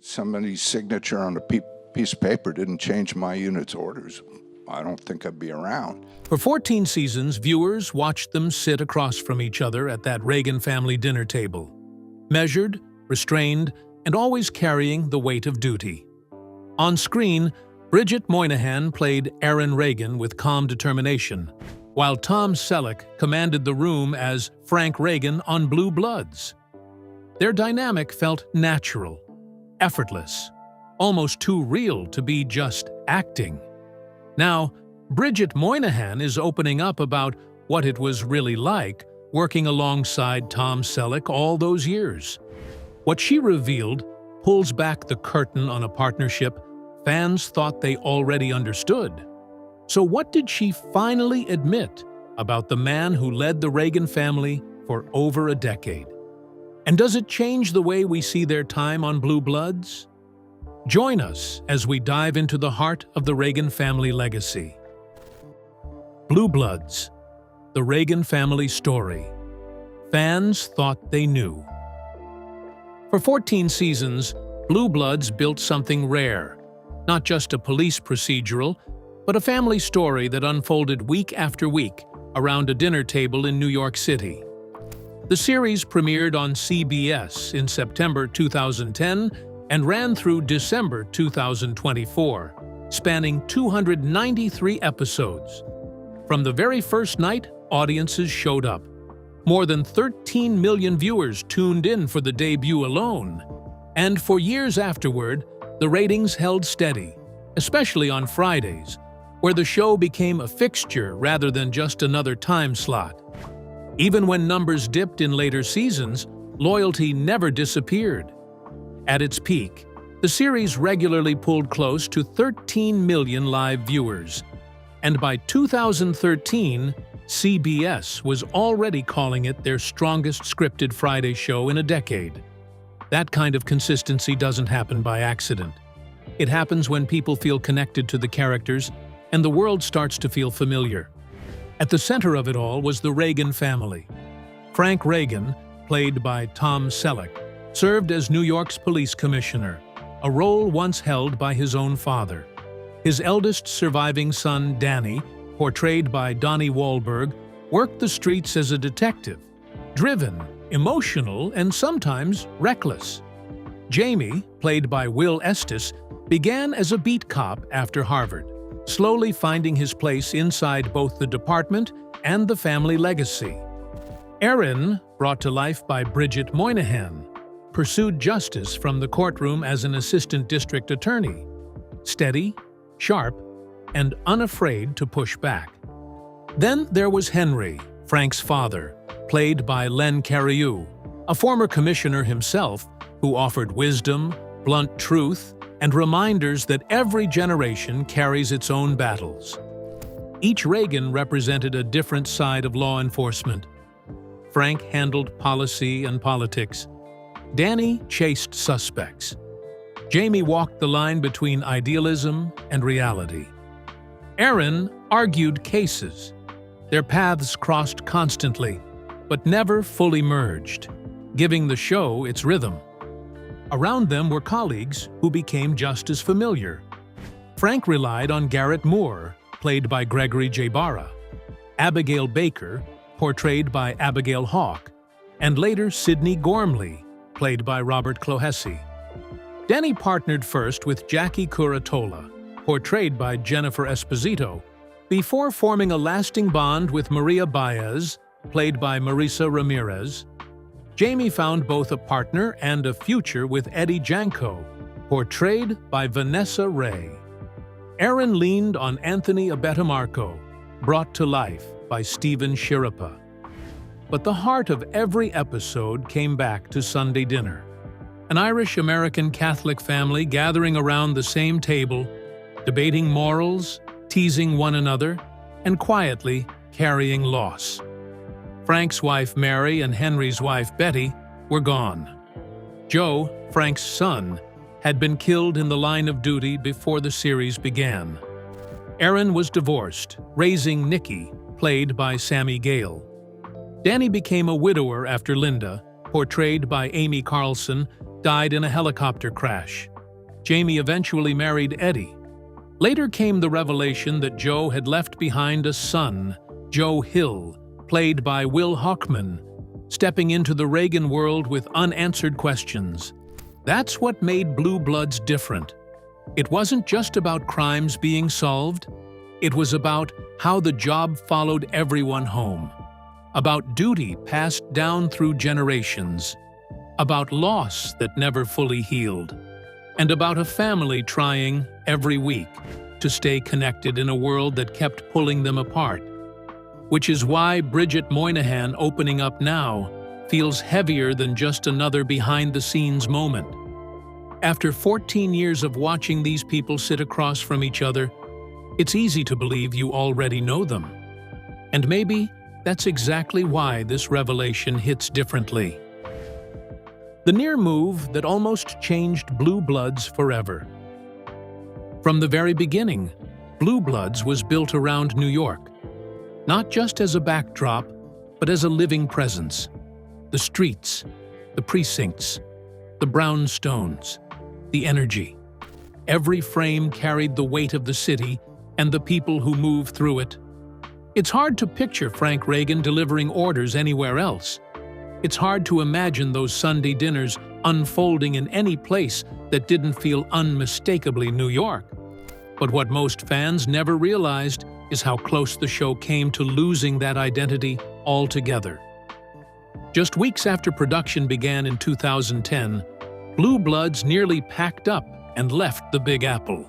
somebody's signature on a piece of paper didn't change my unit's orders, I don't think I'd be around. For 14 seasons, viewers watched them sit across from each other at that Reagan family dinner table, measured, restrained, and always carrying the weight of duty. On screen, Bridget Moynahan played Erin Reagan with calm determination, while Tom Selleck commanded the room as Frank Reagan on Blue Bloods. Their dynamic felt natural, effortless, almost too real to be just acting. Now, Bridget Moynahan is opening up about what it was really like working alongside Tom Selleck all those years. What she revealed pulls back the curtain on a partnership fans thought they already understood. So what did she finally admit about the man who led the Reagan family for over a decade? And does it change the way we see their time on Blue Bloods? Join us as we dive into the heart of the Reagan family legacy. Blue Bloods, the Reagan family story. Fans thought they knew. For 14 seasons, Blue Bloods built something rare, not just a police procedural, but a family story that unfolded week after week around a dinner table in New York City. The series premiered on CBS in September 2010 and ran through December 2024, spanning 293 episodes. From the very first night, audiences showed up. More than 13 million viewers tuned in for the debut alone. And for years afterward, the ratings held steady, especially on Fridays, where the show became a fixture rather than just another time slot. Even when numbers dipped in later seasons, loyalty never disappeared. At its peak, the series regularly pulled close to 13 million live viewers, and by 2013, CBS was already calling it their strongest scripted Friday show in a decade. That kind of consistency doesn't happen by accident. It happens when people feel connected to the characters and the world starts to feel familiar. At the center of it all was the Reagan family. Frank Reagan, played by Tom Selleck, served as New York's police commissioner, a role once held by his own father. His eldest surviving son, Danny, portrayed by Donnie Wahlberg, worked the streets as a detective, driven, emotional, and sometimes reckless. Jamie, played by Will Estes, began as a beat cop after Harvard, slowly finding his place inside both the department and the family legacy. Erin, brought to life by Bridget Moynahan, pursued justice from the courtroom as an assistant district attorney, steady, sharp, and unafraid to push back. Then there was Henry, Frank's father, played by Len Cariou, a former commissioner himself who offered wisdom, blunt truth, and reminders that every generation carries its own battles. Each Reagan represented a different side of law enforcement. Frank handled policy and politics. Danny chased suspects. Jamie walked the line between idealism and reality. Erin argued cases. Their paths crossed constantly, but never fully merged, giving the show its rhythm. Around them were colleagues who became just as familiar. Frank relied on Garrett Moore, played by Gregory J. Barra, Abigail Baker, portrayed by Abigail Hawke, and later Sidney Gormley, played by Robert Clohessy. Danny partnered first with Jackie Curatola, portrayed by Jennifer Esposito, before forming a lasting bond with Maria Baez, played by Marisa Ramirez. Jamie found both a partner and a future with Eddie Janko, portrayed by Vanessa Ray. Erin leaned on Anthony Abetamarco, brought to life by Stephen Schirripa. But the heart of every episode came back to Sunday dinner. An Irish-American Catholic family gathering around the same table, debating morals, teasing one another, and quietly carrying loss. Frank's wife Mary and Henry's wife Betty were gone. Joe, Frank's son, had been killed in the line of duty before the series began. Erin was divorced, raising Nikki, played by Sammy Gale. Danny became a widower after Linda, portrayed by Amy Carlson, died in a helicopter crash. Jamie eventually married Eddie. Later came the revelation that Joe had left behind a son, Joe Hill, played by Will Hochman, stepping into the Reagan world with unanswered questions. That's what made Blue Bloods different. It wasn't just about crimes being solved. It was about how the job followed everyone home, about duty passed down through generations, about loss that never fully healed, and about a family trying, every week, to stay connected in a world that kept pulling them apart. Which is why Bridget Moynahan opening up now feels heavier than just another behind-the-scenes moment. After 14 years of watching these people sit across from each other, it's easy to believe you already know them. And maybe that's exactly why this revelation hits differently. The near move that almost changed Blue Bloods forever. From the very beginning, Blue Bloods was built around New York, not just as a backdrop, but as a living presence. The streets, the precincts, the brownstones, the energy. Every frame carried the weight of the city and the people who move through it. It's hard to picture Frank Reagan delivering orders anywhere else. It's hard to imagine those Sunday dinners unfolding in any place that didn't feel unmistakably New York. But what most fans never realized is how close the show came to losing that identity altogether. Just weeks after production began in 2010, Blue Bloods nearly packed up and left the Big Apple.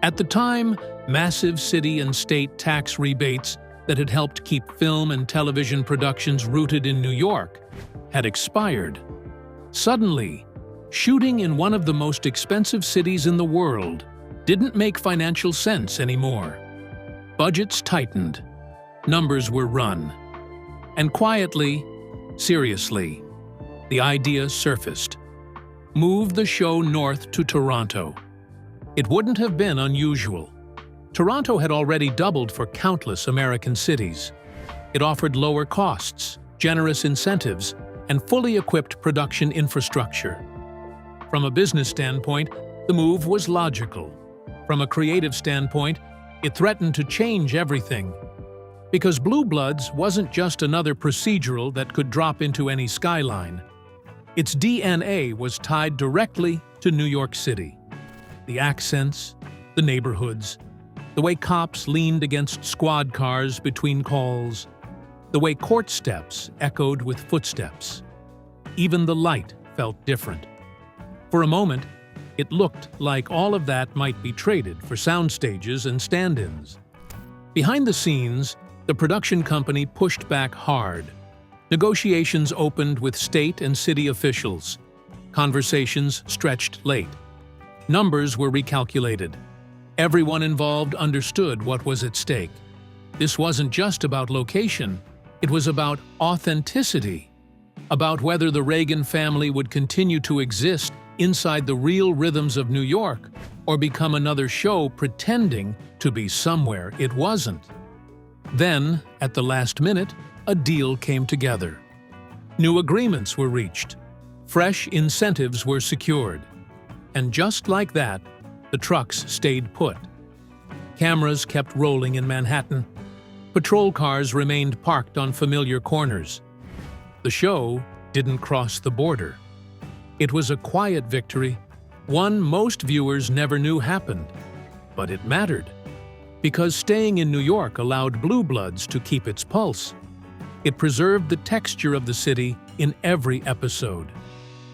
At the time, massive city and state tax rebates that had helped keep film and television productions rooted in New York had expired. Suddenly, shooting in one of the most expensive cities in the world didn't make financial sense anymore. Budgets tightened, numbers were run, and quietly, seriously, the idea surfaced. Move the show north to Toronto. It wouldn't have been unusual. Toronto had already doubled for countless American cities. It offered lower costs, generous incentives, and fully equipped production infrastructure. From a business standpoint, the move was logical. From a creative standpoint, it threatened to change everything. Because Blue Bloods wasn't just another procedural that could drop into any skyline. Its DNA was tied directly to New York City. The accents, the neighborhoods, the way cops leaned against squad cars between calls, the way court steps echoed with footsteps. Even the light felt different. For a moment, it looked like all of that might be traded for sound stages and stand-ins. Behind the scenes, the production company pushed back hard. Negotiations opened with state and city officials. Conversations stretched late. Numbers were recalculated. Everyone involved understood what was at stake. This wasn't just about location, it was about authenticity, about whether the Reagan family would continue to exist inside the real rhythms of New York or become another show pretending to be somewhere it wasn't. Then, at the last minute, a deal came together. New agreements were reached. Fresh incentives were secured. And just like that, the trucks stayed put. Cameras kept rolling in Manhattan. Patrol cars remained parked on familiar corners. The show didn't cross the border. It was a quiet victory, one most viewers never knew happened. But it mattered, because staying in New York allowed Blue Bloods to keep its pulse. It preserved the texture of the city in every episode.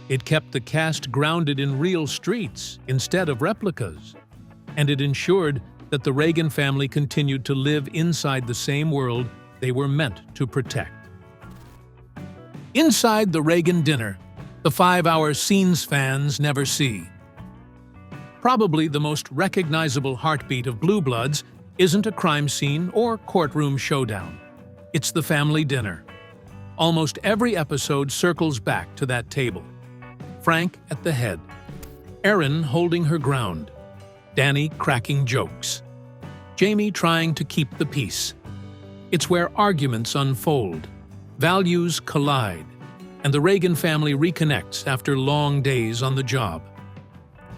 It kept the cast grounded in real streets instead of replicas. And it ensured that the Reagan family continued to live inside the same world they were meant to protect. Inside the Reagan dinner, the 5-hour scenes fans never see. Probably the most recognizable heartbeat of Blue Bloods isn't a crime scene or courtroom showdown. It's the family dinner. Almost every episode circles back to that table. Frank at the head, Erin holding her ground, Danny cracking jokes, Jamie trying to keep the peace. It's where arguments unfold, values collide, and the Reagan family reconnects after long days on the job.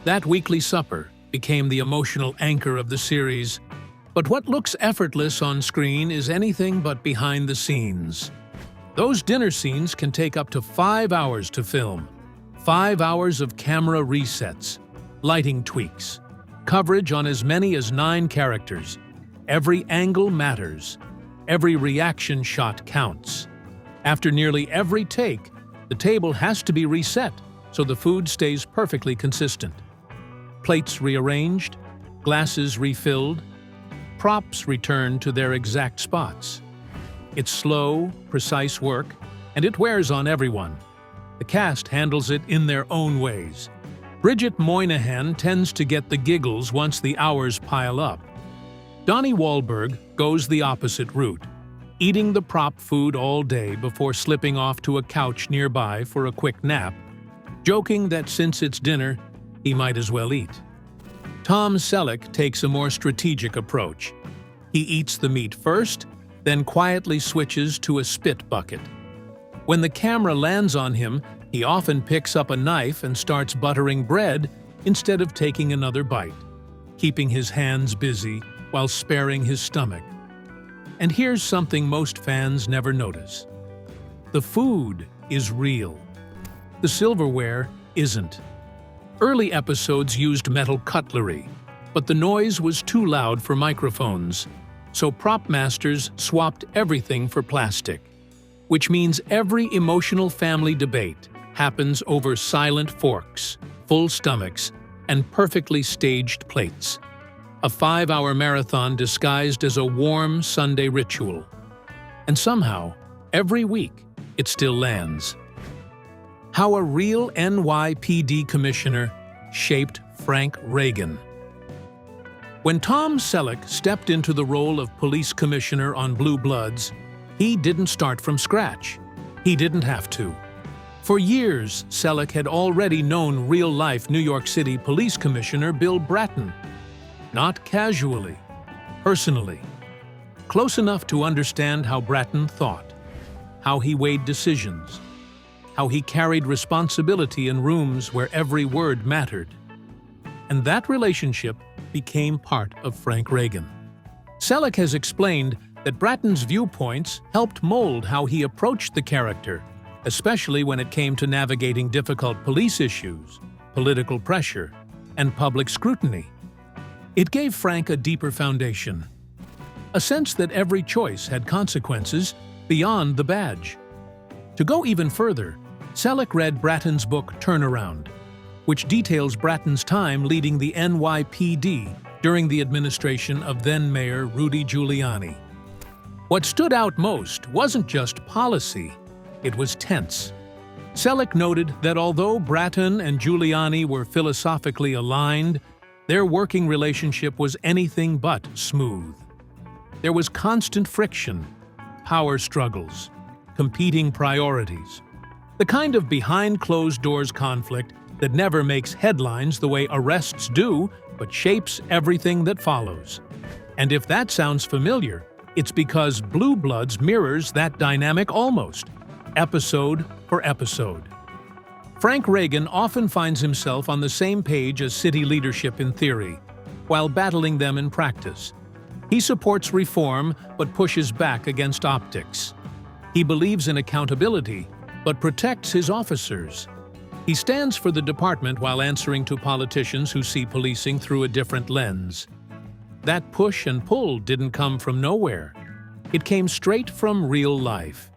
That weekly supper became the emotional anchor of the series. But what looks effortless on screen is anything but behind the scenes. Those dinner scenes can take up to 5 hours to film. 5 hours of camera resets, lighting tweaks, coverage on as many as 9 characters. Every angle matters. Every reaction shot counts. After nearly every take, the table has to be reset so the food stays perfectly consistent. Plates rearranged, glasses refilled, props returned to their exact spots. It's slow, precise work, and it wears on everyone. The cast handles it in their own ways. Bridget Moynahan tends to get the giggles once the hours pile up. Donnie Wahlberg goes the opposite route, eating the prop food all day before slipping off to a couch nearby for a quick nap, joking that since it's dinner, he might as well eat. Tom Selleck takes a more strategic approach. He eats the meat first, then quietly switches to a spit bucket. When the camera lands on him, he often picks up a knife and starts buttering bread instead of taking another bite, keeping his hands busy while sparing his stomach. And here's something most fans never notice. The food is real. The silverware isn't. Early episodes used metal cutlery, but the noise was too loud for microphones, so prop masters swapped everything for plastic, which means every emotional family debate happens over silent forks, full stomachs, and perfectly staged plates. A 5-hour marathon disguised as a warm Sunday ritual. And somehow, every week, it still lands. How a real NYPD commissioner shaped Frank Reagan. When Tom Selleck stepped into the role of police commissioner on Blue Bloods, he didn't start from scratch. He didn't have to. For years, Selleck had already known real-life New York City Police Commissioner Bill Bratton. Not casually, personally. Close enough to understand how Bratton thought, how he weighed decisions, how he carried responsibility in rooms where every word mattered. And that relationship became part of Frank Reagan. Selleck has explained that Bratton's viewpoints helped mold how he approached the character, especially when it came to navigating difficult police issues, political pressure, and public scrutiny. It gave Frank a deeper foundation, a sense that every choice had consequences beyond the badge. To go even further, Selleck read Bratton's book Turnaround, which details Bratton's time leading the NYPD during the administration of then-Mayor Rudy Giuliani. What stood out most wasn't just policy, it was tense. Selleck noted that although Bratton and Giuliani were philosophically aligned, their working relationship was anything but smooth. There was constant friction, power struggles, competing priorities, the kind of behind-closed-doors conflict that never makes headlines the way arrests do, but shapes everything that follows. And if that sounds familiar, it's because Blue Bloods mirrors that dynamic almost, episode for episode. Frank Reagan often finds himself on the same page as city leadership in theory, while battling them in practice. He supports reform but pushes back against optics. He believes in accountability but protects his officers. He stands for the department while answering to politicians who see policing through a different lens. That push and pull didn't come from nowhere. It came straight from real life.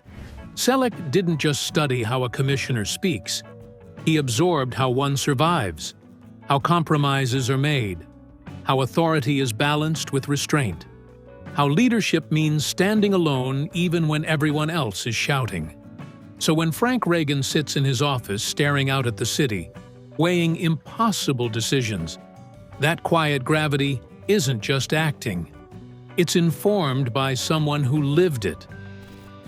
Selleck didn't just study how a commissioner speaks. He absorbed how one survives, how compromises are made, how authority is balanced with restraint, how leadership means standing alone even when everyone else is shouting. So when Frank Reagan sits in his office staring out at the city, weighing impossible decisions, that quiet gravity isn't just acting. It's informed by someone who lived it.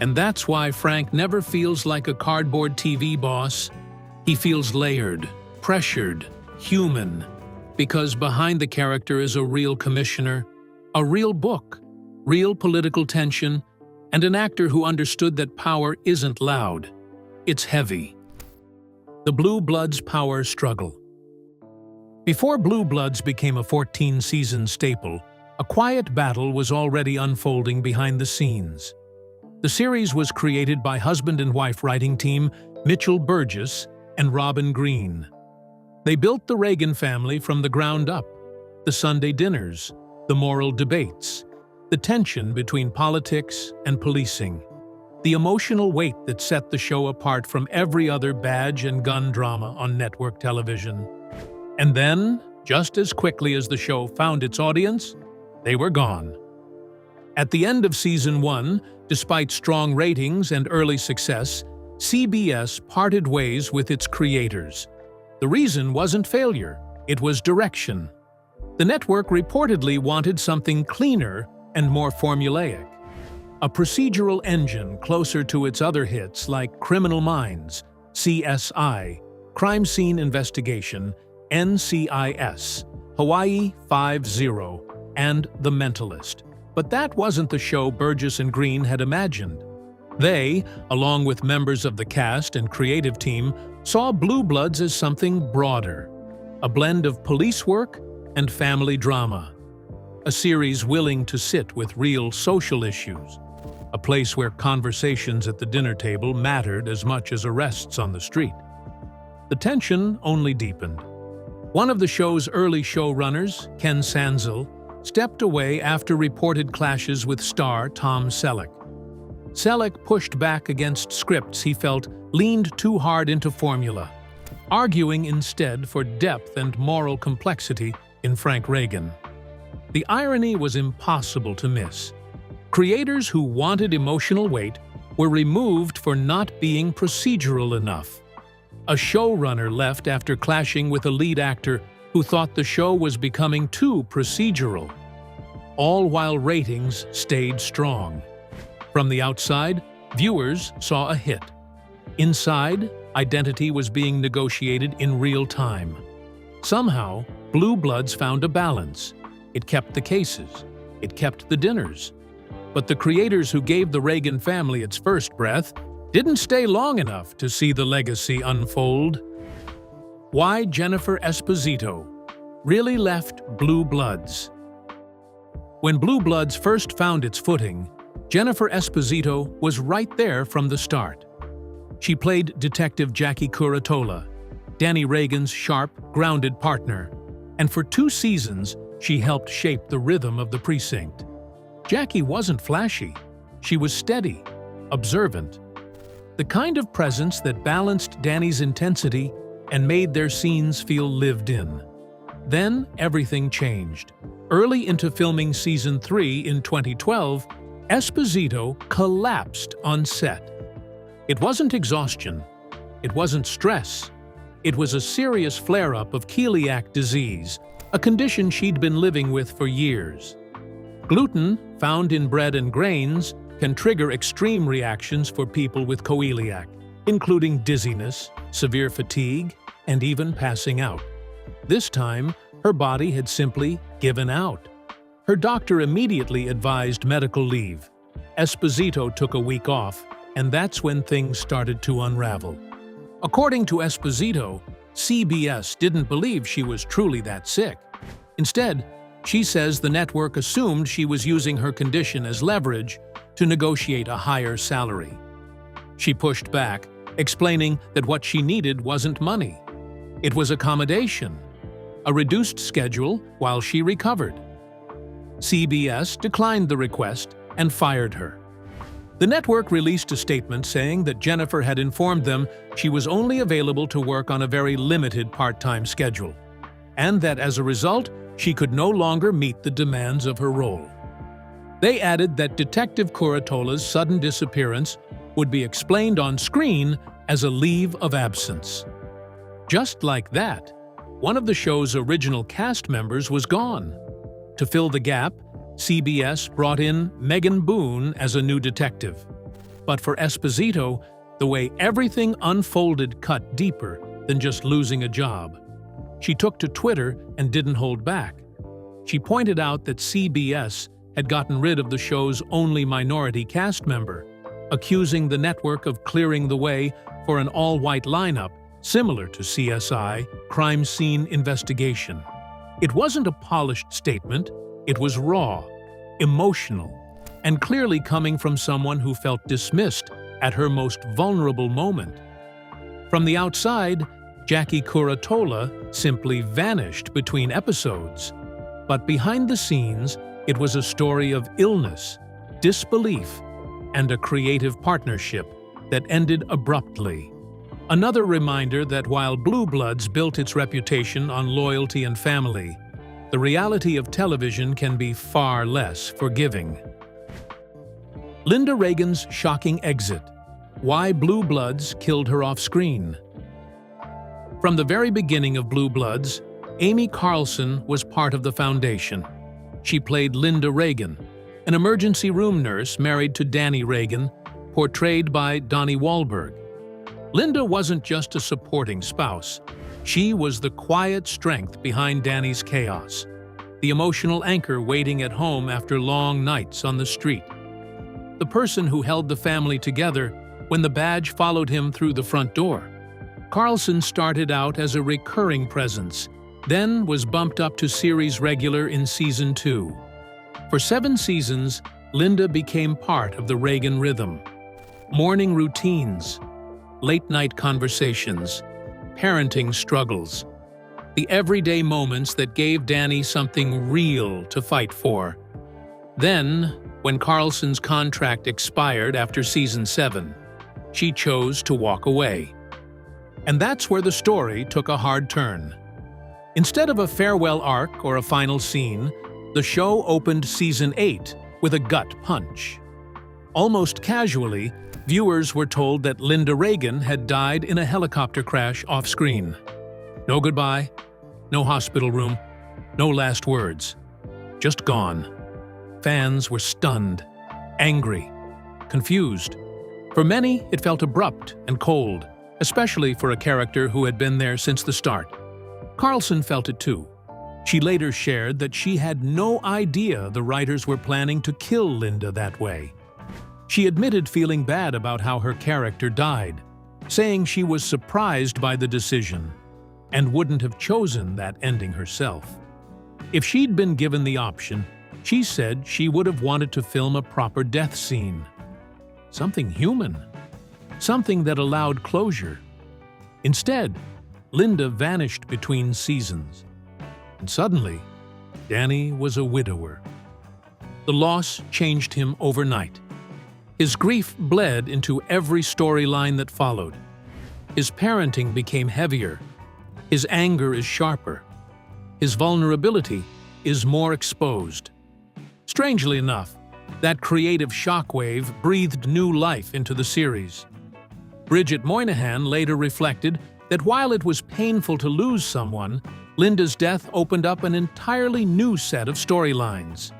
And that's why Frank never feels like a cardboard TV boss. He feels layered, pressured, human, because behind the character is a real commissioner, a real book, real political tension, and an actor who understood that power isn't loud, it's heavy. The Blue Bloods' power struggle. Before Blue Bloods became a 14-season staple, a quiet battle was already unfolding behind the scenes. The series was created by husband and wife writing team Mitchell Burgess and Robin Green. They built the Reagan family from the ground up: the Sunday dinners, the moral debates, the tension between politics and policing, the emotional weight that set the show apart from every other badge and gun drama on network television. And then, just as quickly as the show found its audience, they were gone. At the end of Season 1, despite strong ratings and early success, CBS parted ways with its creators. The reason wasn't failure, it was direction. The network reportedly wanted something cleaner and more formulaic. A procedural engine closer to its other hits like Criminal Minds, CSI, Crime Scene Investigation, NCIS, Hawaii 5-0, and The Mentalist. But that wasn't the show Burgess and Green had imagined. They, along with members of the cast and creative team, saw Blue Bloods as something broader, a blend of police work and family drama, a series willing to sit with real social issues, a place where conversations at the dinner table mattered as much as arrests on the street. The tension only deepened. One of the show's early showrunners, Ken Sanzel, stepped away after reported clashes with star Tom Selleck. Selleck pushed back against scripts he felt leaned too hard into formula, arguing instead for depth and moral complexity in Frank Reagan. The irony was impossible to miss. Creators who wanted emotional weight were removed for not being procedural enough. A showrunner left after clashing with a lead actor who thought the show was becoming too procedural, all while ratings stayed strong. From the outside, viewers saw a hit. Inside, identity was being negotiated in real time. Somehow, Blue Bloods found a balance. It kept the cases. It kept the dinners. But the creators who gave the Reagan family its first breath didn't stay long enough to see the legacy unfold. Why Jennifer Esposito really left Blue Bloods. When Blue Bloods first found its footing, Jennifer Esposito was right there from the start. She played Detective Jackie Curatola, Danny Reagan's sharp, grounded partner, and for 2 seasons, she helped shape the rhythm of the precinct. Jackie wasn't flashy. She was steady, observant. The kind of presence that balanced Danny's intensity and made their scenes feel lived in. Then everything changed. Early into filming Season 3 in 2012, Esposito collapsed on set. It wasn't exhaustion. It wasn't stress. It was a serious flare-up of celiac disease, a condition she'd been living with for years. Gluten, found in bread and grains, can trigger extreme reactions for people with coeliac, including dizziness, severe fatigue, and even passing out. This time, her body had simply given out. Her doctor immediately advised medical leave. Esposito took a week off, and that's when things started to unravel. According to Esposito, CBS didn't believe she was truly that sick. Instead, she says the network assumed she was using her condition as leverage to negotiate a higher salary. She pushed back, explaining that what she needed wasn't money. It was accommodation, a reduced schedule while she recovered. CBS declined the request and fired her. The network released a statement saying that Jennifer had informed them she was only available to work on a very limited part-time schedule, and that as a result, she could no longer meet the demands of her role. They added that Detective Curatola's sudden disappearance would be explained on screen as a leave of absence. Just like that, one of the show's original cast members was gone. To fill the gap, CBS brought in Megan Boone as a new detective. But for Esposito, the way everything unfolded cut deeper than just losing a job. She took to Twitter and didn't hold back. She pointed out that CBS had gotten rid of the show's only minority cast member, accusing the network of clearing the way for an all-white lineup similar to CSI, crime scene investigation. It wasn't a polished statement, it was raw, emotional, and clearly coming from someone who felt dismissed at her most vulnerable moment. From the outside, Jackie Curatola simply vanished between episodes. But behind the scenes, it was a story of illness, disbelief, and a creative partnership that ended abruptly. Another reminder that while Blue Bloods built its reputation on loyalty and family, the reality of television can be far less forgiving. Linda Reagan's shocking exit. Why Blue Bloods killed her off-screen. From the very beginning of Blue Bloods, Amy Carlson was part of the foundation. She played Linda Reagan, an emergency room nurse married to Danny Reagan, portrayed by Donnie Wahlberg. Linda wasn't just a supporting spouse. She was the quiet strength behind Danny's chaos, the emotional anchor waiting at home after long nights on the street, the person who held the family together when the badge followed him through the front door. Carlson started out as a recurring presence, then was bumped up to series regular in Season 2. For 7 seasons, Linda became part of the Reagan rhythm. Morning routines, late-night conversations, parenting struggles, the everyday moments that gave Danny something real to fight for. Then, when Carlson's contract expired after Season 7, she chose to walk away. And that's where the story took a hard turn. Instead of a farewell arc or a final scene, the show opened Season 8 with a gut punch. Almost casually, viewers were told that Linda Reagan had died in a helicopter crash off-screen. No goodbye, no hospital room, no last words. Just gone. Fans were stunned, angry, confused. For many, it felt abrupt and cold, especially for a character who had been there since the start. Carlson felt it too. She later shared that she had no idea the writers were planning to kill Linda that way. She admitted feeling bad about how her character died, saying she was surprised by the decision and wouldn't have chosen that ending herself. If she'd been given the option, she said she would have wanted to film a proper death scene. Something human. Something that allowed closure. Instead, Linda vanished between seasons. And suddenly, Danny was a widower. The loss changed him overnight. His grief bled into every storyline that followed. His parenting became heavier. His anger is sharper. His vulnerability is more exposed. Strangely enough, that creative shockwave breathed new life into the series. Bridget Moynahan later reflected that while it was painful to lose someone, Linda's death opened up an entirely new set of storylines.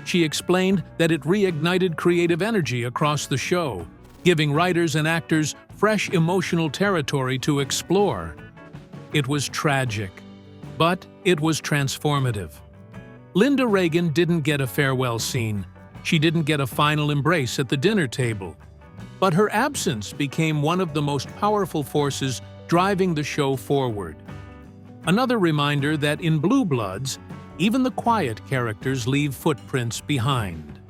She explained that it reignited creative energy across the show, giving writers and actors fresh emotional territory to explore. It was tragic, but it was transformative. Linda Reagan didn't get a farewell scene. She didn't get a final embrace at the dinner table. But her absence became one of the most powerful forces driving the show forward. Another reminder that in Blue Bloods, even the quiet characters leave footprints behind.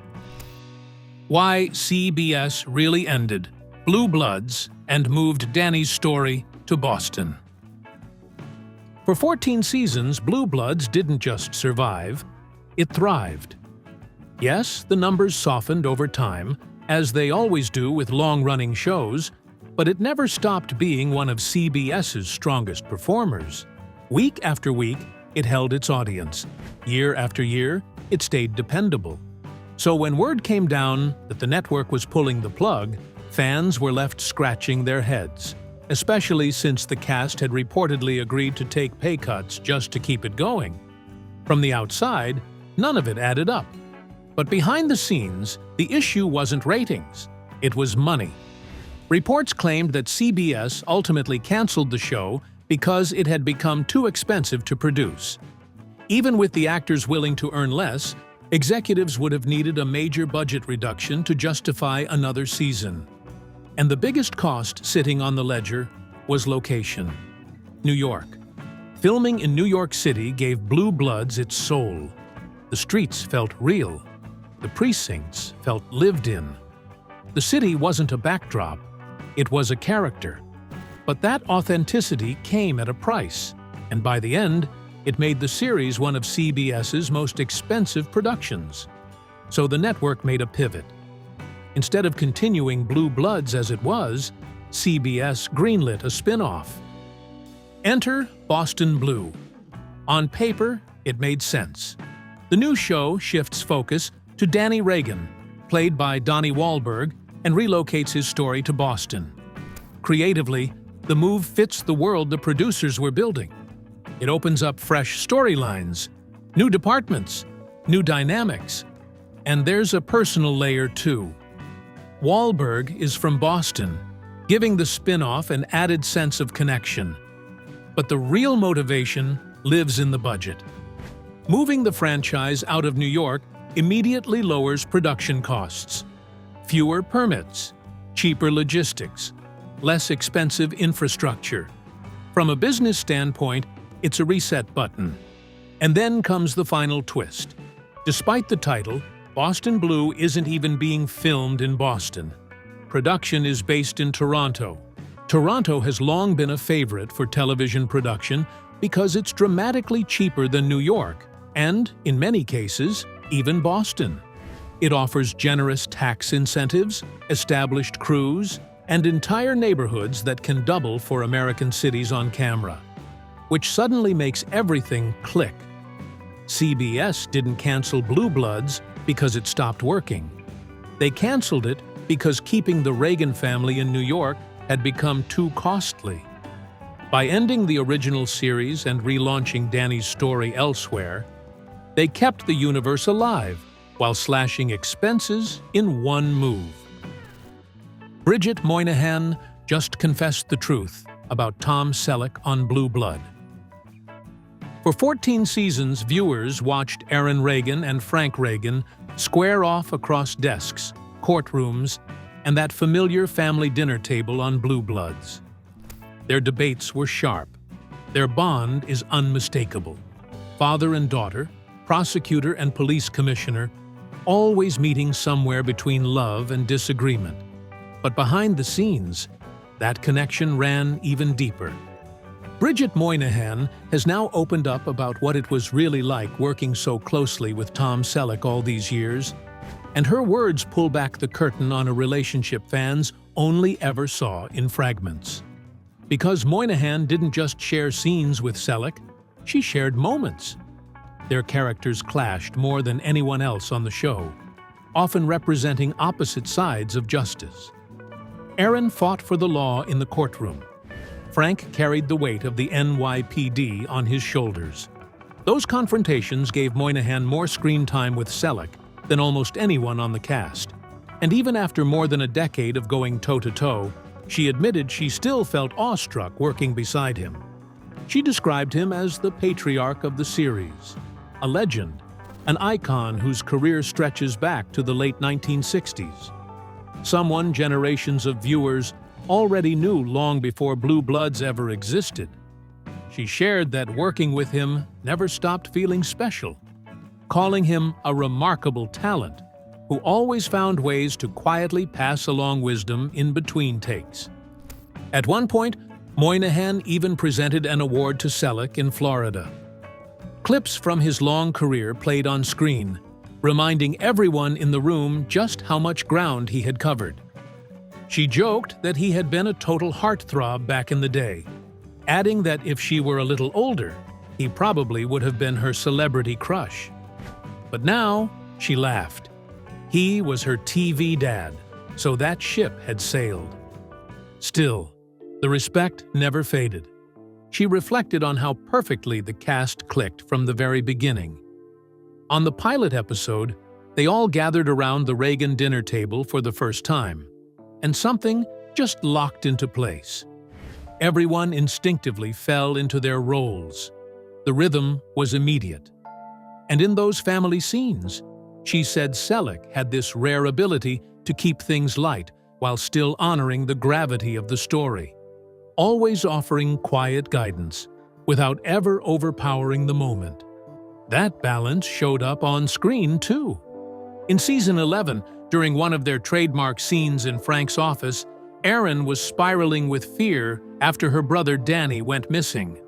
Why CBS really ended Blue Bloods and moved Danny's story to Boston. For 14 seasons, Blue Bloods didn't just survive, it thrived. Yes, the numbers softened over time, as they always do with long-running shows, but it never stopped being one of CBS's strongest performers. Week after week, it held its audience. Year after year, it stayed dependable. So when word came down that the network was pulling the plug, fans were left scratching their heads, especially since the cast had reportedly agreed to take pay cuts just to keep it going. From the outside, none of it added up. But behind the scenes, the issue wasn't ratings, it was money. Reports claimed that CBS ultimately canceled the show because it had become too expensive to produce. Even with the actors willing to earn less, executives would have needed a major budget reduction to justify another season. And the biggest cost sitting on the ledger, was location. New York. Filming in New York City gave Blue Bloods its soul. The streets felt real. The precincts felt lived in. The city wasn't a backdrop, it was a character. But that authenticity came at a price, and by the end, it made the series one of CBS's most expensive productions. So the network made a pivot. Instead of continuing Blue Bloods as it was, CBS greenlit a spin-off. Enter Boston Blue. On paper, it made sense. The new show shifts focus to Danny Reagan, played by Donnie Wahlberg, and relocates his story to Boston. Creatively, the move fits the world the producers were building. It opens up fresh storylines, new departments, new dynamics, and there's a personal layer too. Wahlberg is from Boston, giving the spin-off an added sense of connection. But the real motivation lives in the budget. Moving the franchise out of New York immediately lowers production costs. Fewer permits, cheaper logistics, less expensive infrastructure. From a business standpoint, it's a reset button. And then comes the final twist. Despite the title, Boston Blue isn't even being filmed in Boston. Production is based in Toronto. Toronto has long been a favorite for television production because it's dramatically cheaper than New York, and, in many cases, even Boston. It offers generous tax incentives, established crews, and entire neighborhoods that can double for American cities on camera, which suddenly makes everything click. CBS didn't cancel Blue Bloods because it stopped working. They canceled it because keeping the Reagan family in New York had become too costly. By ending the original series and relaunching Danny's story elsewhere, they kept the universe alive while slashing expenses in one move. Bridget Moynahan just confessed the truth about Tom Selleck on Blue Blood. For 14 seasons, viewers watched Erin Reagan and Frank Reagan square off across desks, courtrooms, and that familiar family dinner table on Blue Bloods. Their debates were sharp. Their bond is unmistakable. Father and daughter, prosecutor and police commissioner, always meeting somewhere between love and disagreement. But behind the scenes, that connection ran even deeper. Bridget Moynahan has now opened up about what it was really like working so closely with Tom Selleck all these years, and her words pull back the curtain on a relationship fans only ever saw in fragments. Because Moynahan didn't just share scenes with Selleck, she shared moments. Their characters clashed more than anyone else on the show, often representing opposite sides of justice. Erin fought for the law in the courtroom. Frank carried the weight of the NYPD on his shoulders. Those confrontations gave Moynahan more screen time with Selleck than almost anyone on the cast. And even after more than a decade of going toe-to-toe, she admitted she still felt awestruck working beside him. She described him as the patriarch of the series, a legend, an icon whose career stretches back to the late 1960s. Someone generations of viewers already knew long before Blue Bloods ever existed. She shared that working with him never stopped feeling special, calling him a remarkable talent who always found ways to quietly pass along wisdom in between takes. At one point, Moynahan even presented an award to Selleck in Florida. Clips from his long career played on screen, reminding everyone in the room just how much ground he had covered. She joked that he had been a total heartthrob back in the day, adding that if she were a little older, he probably would have been her celebrity crush. But now, she laughed. He was her TV dad, so that ship had sailed. Still, the respect never faded. She reflected on how perfectly the cast clicked from the very beginning. On the pilot episode, they all gathered around the Reagan dinner table for the first time, and something just locked into place. Everyone instinctively fell into their roles. The rhythm was immediate. And in those family scenes, she said Selleck had this rare ability to keep things light while still honoring the gravity of the story. always offering quiet guidance without ever overpowering the moment. That balance showed up on screen, too. In season 11, during one of their trademark scenes in Frank's office, Erin was spiraling with fear after her brother Danny went missing.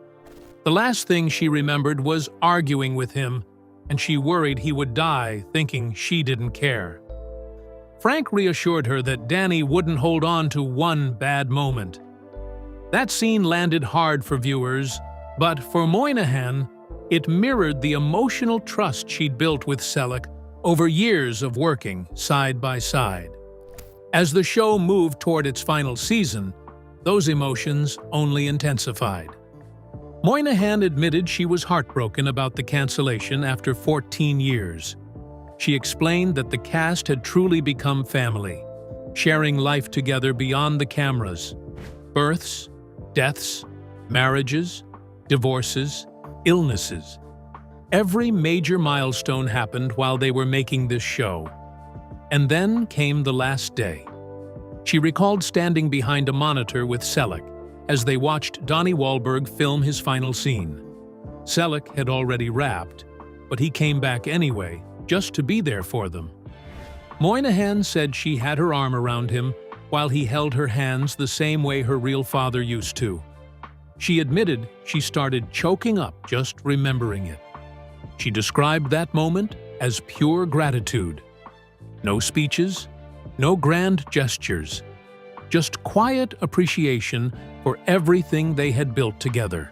The last thing she remembered was arguing with him, and she worried he would die, thinking she didn't care. Frank reassured her that Danny wouldn't hold on to one bad moment. That scene landed hard for viewers, but for Moynahan, it mirrored the emotional trust she'd built with Selleck over years of working side by side. As the show moved toward its final season, those emotions only intensified. Moynahan admitted she was heartbroken about the cancellation after 14 years. She explained that the cast had truly become family, sharing life together beyond the cameras. Births, deaths, marriages, divorces, illnesses. Every major milestone happened while they were making this show. And then came the last day. She recalled standing behind a monitor with Selleck as they watched Donnie Wahlberg film his final scene. Selleck had already wrapped, but he came back anyway, just to be there for them. Moynahan said she had her arm around him while he held her hands the same way her real father used to. She admitted she started choking up just remembering it. She described that moment as pure gratitude. No speeches, no grand gestures, just quiet appreciation for everything they had built together.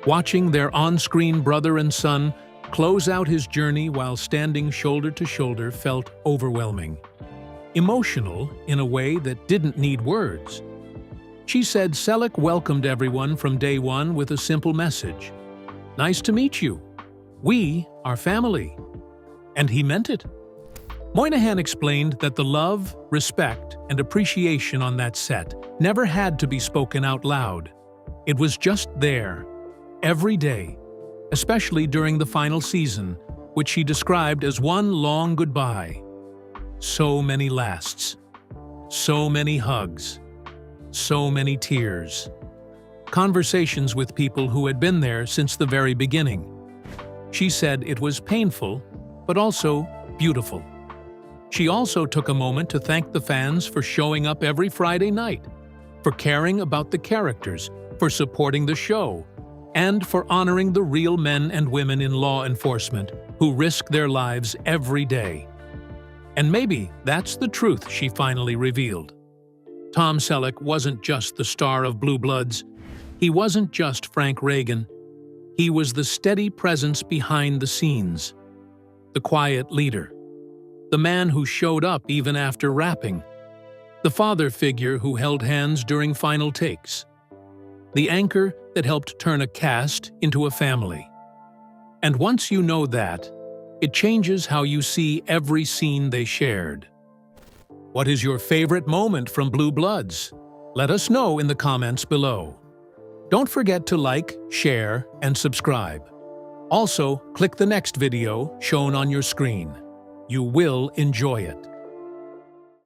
Watching their on-screen brother and son close out his journey while standing shoulder to shoulder felt overwhelming. Emotional in a way that didn't need words. She said Selleck welcomed everyone from day one with a simple message. "Nice to meet you. We are family." And he meant it. Moynahan explained that the love, respect, and appreciation on that set never had to be spoken out loud. It was just there, every day, especially during the final season, which she described as one long goodbye. So many lasts, so many hugs, so many tears. Conversations with people who had been there since the very beginning. She said it was painful, but also beautiful. She also took a moment to thank the fans for showing up every Friday night, for caring about the characters, for supporting the show, and for honoring the real men and women in law enforcement who risk their lives every day. And maybe that's the truth she finally revealed. Tom Selleck wasn't just the star of Blue Bloods. He wasn't just Frank Reagan. He was the steady presence behind the scenes, the quiet leader, the man who showed up even after wrapping, the father figure who held hands during final takes, the anchor that helped turn a cast into a family. And once you know that, it changes how you see every scene they shared. What is your favorite moment from Blue Bloods? Let us know in the comments below. Don't forget to like, share, and subscribe. Also, click the next video shown on your screen. You will enjoy it.